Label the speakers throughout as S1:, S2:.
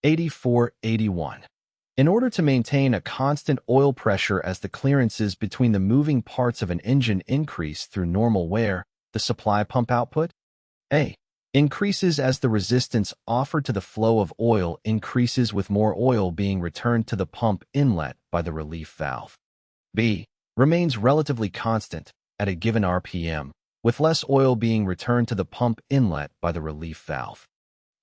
S1: Q8481. In order to maintain a constant oil pressure as the clearances between the moving parts of an engine increase through normal wear, the supply pump output A. increases as the resistance offered to the flow of oil increases with more oil being returned to the pump inlet by the relief valve. B. remains relatively constant at a given RPM, with less oil being returned to the pump inlet by the relief valve.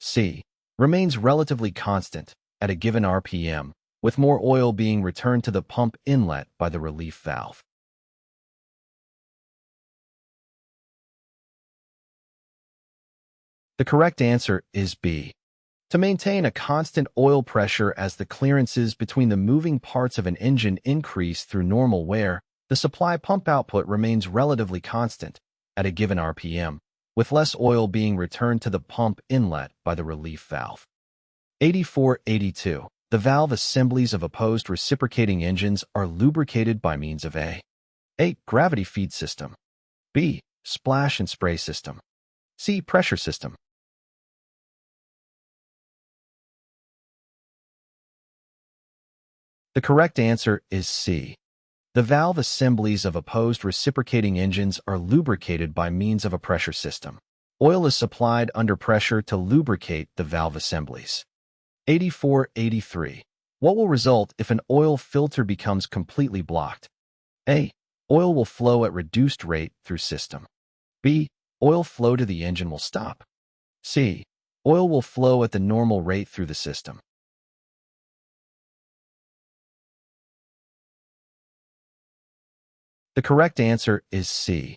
S1: C. remains relatively constant at a given RPM, with more oil being returned to the pump inlet by the relief valve. The correct answer is B. To maintain a constant oil pressure as the clearances between the moving parts of an engine increase through normal wear, the supply pump output remains relatively constant at a given RPM, with less oil being returned to the pump inlet by the relief valve. Q8482. The valve assemblies of opposed reciprocating engines are lubricated by means of A. Gravity feed system. B. Splash and spray system. C. Pressure system. The correct answer is C. The valve assemblies of opposed reciprocating engines are lubricated by means of a pressure system. Oil is supplied under pressure to lubricate the valve assemblies. Q8483. What will result if an oil filter becomes completely blocked? A. Oil will flow at reduced rate through system. B. Oil flow to the engine will stop. C. Oil will flow at the normal rate through the system. The correct answer is C.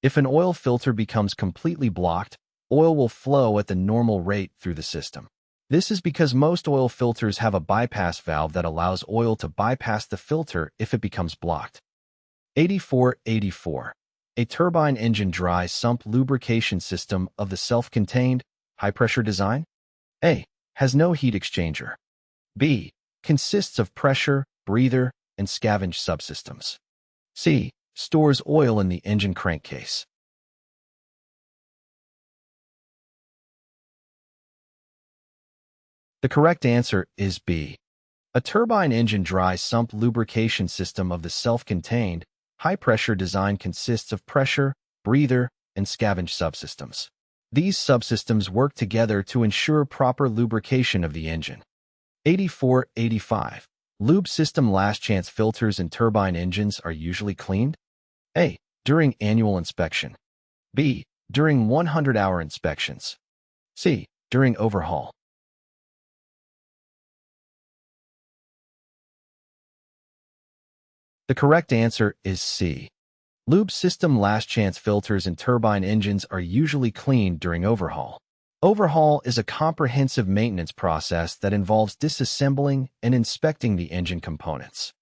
S1: If an oil filter becomes completely blocked, oil will flow at the normal rate through the system. This is because most oil filters have a bypass valve that allows oil to bypass the filter if it becomes blocked. Q8484. A turbine-engine dry-sump lubrication system of the self-contained, high-pressure design? A. Has no heat exchanger. B. Consists of pressure, breather, and scavenge subsystems. C. Stores oil in the engine crankcase. The correct answer is B. A turbine-engine dry-sump lubrication system of the self-contained, high-pressure design consists of pressure, breather, and scavenge subsystems. These subsystems work together to ensure proper lubrication of the engine. Q8485. Lube system last-chance filters in turbine engines are usually cleaned? A. During annual inspection. B. During 100-hour inspections. C. During overhaul. The correct answer is C. Lube system last-chance filters in turbine engines are usually cleaned during overhaul. Overhaul is a comprehensive maintenance process that involves disassembling and inspecting the engine components.